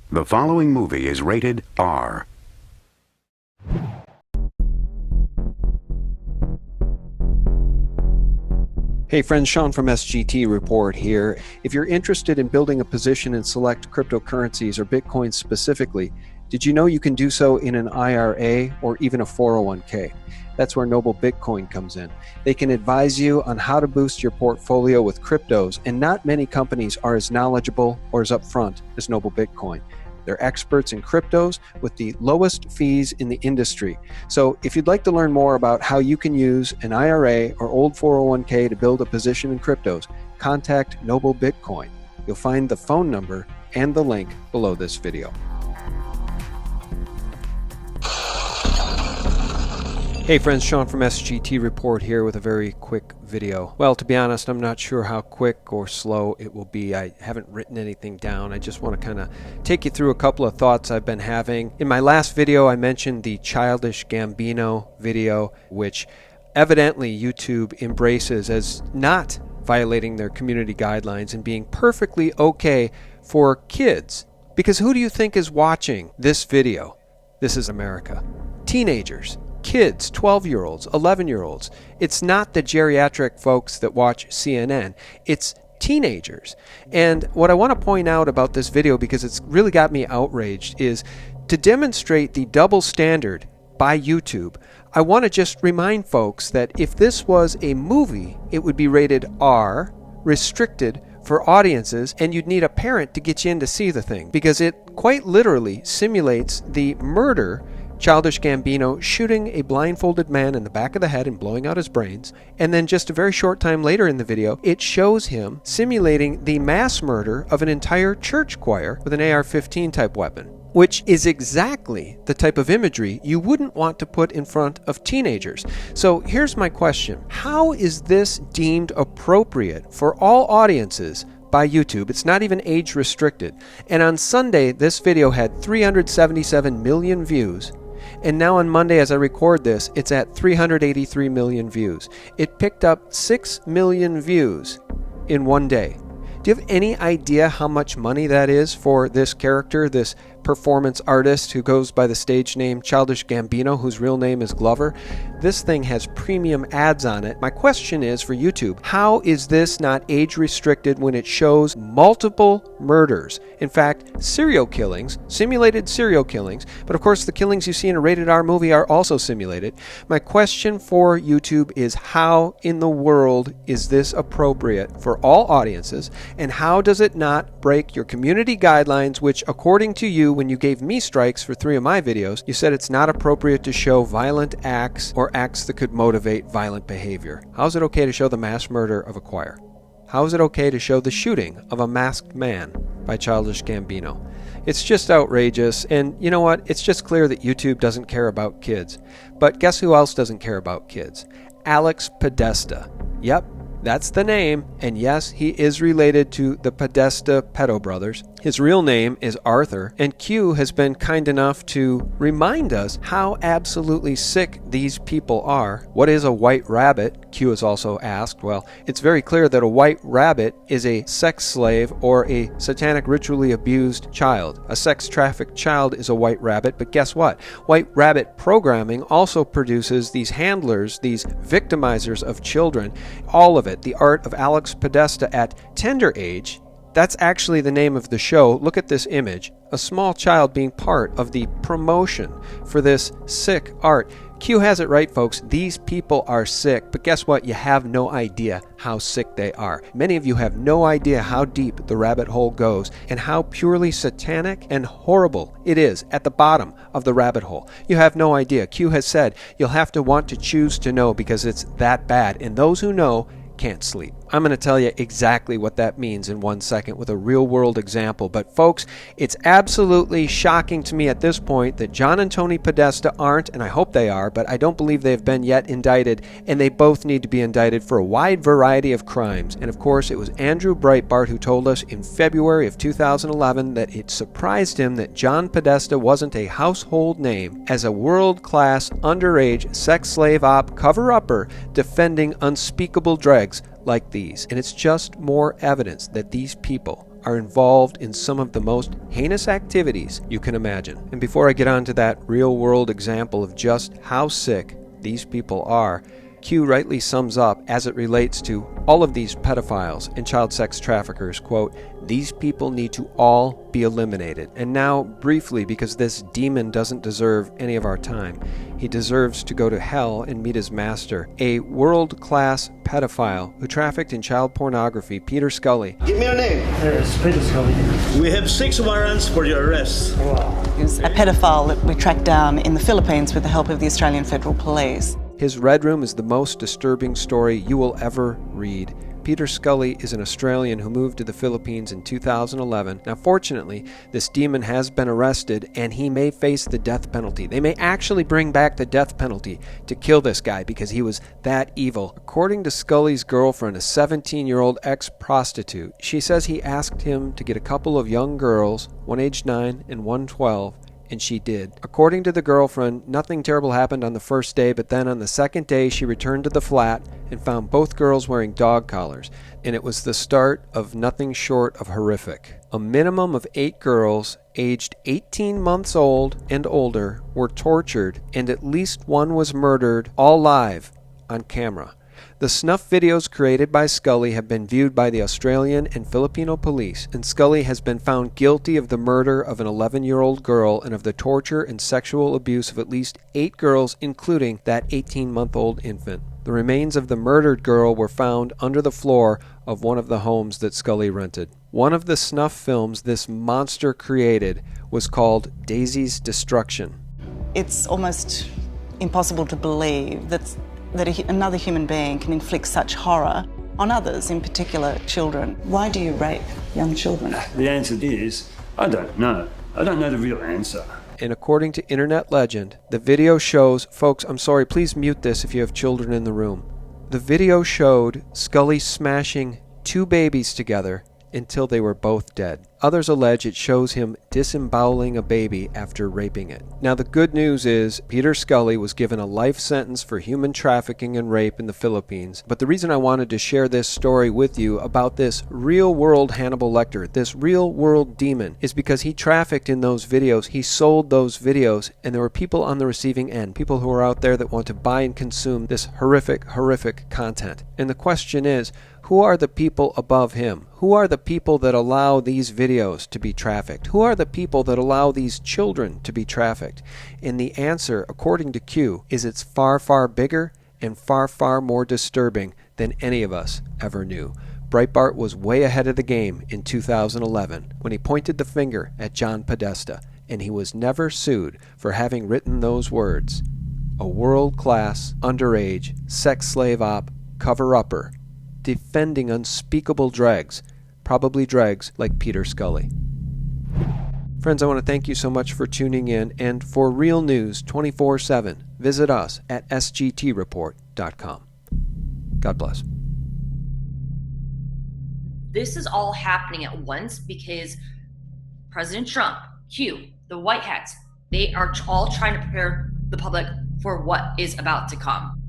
The following movie is rated R. Hey friends, Sean from SGTreport here. If you're interested in building a position in select cryptocurrencies or Bitcoin specifically, did you know you can do so in an IRA or even a 401k? That's where Noble Bitcoin comes in. They can advise you on how to boost your portfolio with cryptos, and not many companies are as knowledgeable or as upfront as Noble Bitcoin. They're experts in cryptos with the lowest fees in the industry. So if you'd like to learn more about how you can use an IRA or old 401k to build a position in cryptos, contact Noble Bitcoin. You'll find the phone number and the link below this video. Hey friends, Sean from SGTreport here with a very quick video. Well, to be honest, I'm not sure how quick or slow it will be. I haven't written anything down. I just want to kind of take you through a couple of thoughts I've been having. In my last video, I mentioned the Childish Gambino video, which evidently YouTube embraces as not violating their community guidelines and being perfectly okay for kids. Because who do you think is watching this video? This is America. Teenagers. Kids, 12-year-olds, 11-year-olds. It's not the geriatric folks that watch CNN. It's teenagers. And what I want to point out about this video, because it's really got me outraged, is to demonstrate the double standard by YouTube. I want to just remind folks that if this was a movie, it would be rated R, restricted for audiences, and you'd need a parent to get you in to see the thing, because it quite literally simulates the murder Childish Gambino shooting a blindfolded man in the back of the head and blowing out his brains. And then just a very short time later in the video, it shows him simulating the mass murder of an entire church choir with an AR-15 type weapon, which is exactly the type of imagery you wouldn't want to put in front of teenagers. So here's my question. How is this deemed appropriate for all audiences by YouTube? It's not even age restricted. And on Sunday, this video had 377 million views. And now on Monday, as I record this, it's at 383 million views. It picked up 6 million views in one day. Do you have any idea how much money that is for this character, this performance artist who goes by the stage name Childish Gambino, whose real name is Glover? This thing has premium ads on it. My question is for YouTube, how is this not age restricted when it shows multiple murders? In fact, serial killings, simulated serial killings, but of course the killings you see in a rated R movie are also simulated. My question for YouTube is, how in the world is this appropriate for all audiences, and how does it not break your community guidelines, which according to you, when you gave me strikes for 3 of my videos, you said it's not appropriate to show violent acts or acts that could motivate violent behavior. How is it okay to show the mass murder of a choir? How is it okay to show the shooting of a masked man by Childish Gambino? It's just outrageous, and you know what? It's just clear that YouTube doesn't care about kids. But guess who else doesn't care about kids? Alex Podesta. Yep. That's the name, and yes, he is related to the Podesta pedo brothers. His real name is Arthur, and Q has been kind enough to remind us how absolutely sick these people are. What is a white rabbit? Q has also asked. Well, it's very clear that a white rabbit is a sex slave or a satanic ritually abused child. A sex-trafficked child is a white rabbit, but guess what? White rabbit programming also produces these handlers, these victimizers of children. All of it. The Art of Alex Podesta at Tender Age. That's actually the name of the show. Look at this image. A small child being part of the promotion for this sick art. Q has it right, folks. These people are sick, but guess what? You have no idea how sick they are. Many of you have no idea how deep the rabbit hole goes and how purely satanic and horrible it is at the bottom of the rabbit hole. You have no idea. Q has said you'll have to want to choose to know because it's that bad, and those who know can't sleep. I'm going to tell you exactly what that means in 1 second with a real-world example. But folks, it's absolutely shocking to me at this point that John and Tony Podesta aren't, and I hope they are, but I don't believe they've been yet indicted, and they both need to be indicted for a wide variety of crimes. And of course, it was Andrew Breitbart who told us in February of 2011 that it surprised him that John Podesta wasn't a household name as a world-class underage sex slave op cover-upper defending unspeakable dregs like these. And it's just more evidence that these people are involved in some of the most heinous activities you can imagine. And before I get on to that real-world example of just how sick these people are, Q rightly sums up as it relates to all of these pedophiles and child sex traffickers, quote, "These people need to all be eliminated." And now, briefly, because this demon doesn't deserve any of our time, he deserves to go to hell and meet his master, a world-class pedophile who trafficked in child pornography, Peter Scully. Give me your name. It's Peter Scully. We have 6 warrants for your arrest. Wow. He was a pedophile that we tracked down in the Philippines with the help of the Australian Federal Police. His Red Room is the most disturbing story you will ever read. Peter Scully is an Australian who moved to the Philippines in 2011. Now, fortunately, this demon has been arrested and he may face the death penalty. They may actually bring back the death penalty to kill this guy because he was that evil. According to Scully's girlfriend, a 17-year-old ex-prostitute, she says he asked him to get a couple of young girls, one aged 9 and one 12, and she did. According to the girlfriend, nothing terrible happened on the first day, but then on the second day she returned to the flat and found both girls wearing dog collars, and it was the start of nothing short of horrific. A minimum of 8 girls aged 18 months old and older were tortured, and at least one was murdered, all live on camera. The snuff videos created by Scully have been viewed by the Australian and Filipino police, and Scully has been found guilty of the murder of an 11-year-old girl and of the torture and sexual abuse of at least 8 girls, including that 18-month-old infant. The remains of the murdered girl were found under the floor of one of the homes that Scully rented. One of the snuff films this monster created was called Daisy's Destruction. It's almost impossible to believe that another human being can inflict such horror on others, in particular children. Why do you rape young children? The answer is, I don't know. I don't know the real answer. And according to internet legend, the video shows, folks, I'm sorry, please mute this if you have children in the room. The video showed Scully smashing 2 babies together until they were both dead. Others allege it shows him disemboweling a baby after raping it. Now, the good news is Peter Scully was given a life sentence for human trafficking and rape in the Philippines. But the reason I wanted to share this story with you about this real-world Hannibal Lecter, this real-world demon, is because he trafficked in those videos. He sold those videos, and there were people on the receiving end, people who are out there that want to buy and consume this horrific, horrific content. And the question is, who are the people above him? Who are the people that allow these videos to be trafficked? Who are the people that allow these children to be trafficked? And the answer, according to Q, is it's far, far bigger and far, far more disturbing than any of us ever knew. Breitbart was way ahead of the game in 2011 when he pointed the finger at John Podesta, and he was never sued for having written those words. A world-class, underage, sex slave op, cover-upper, defending unspeakable dregs, probably dregs like Peter Scully. Friends, I want to thank you so much for tuning in, and for real news 24/7, visit us at SGTreport.com. God bless. This is all happening at once because President Trump, Q, the White Hats, they are all trying to prepare the public for what is about to come.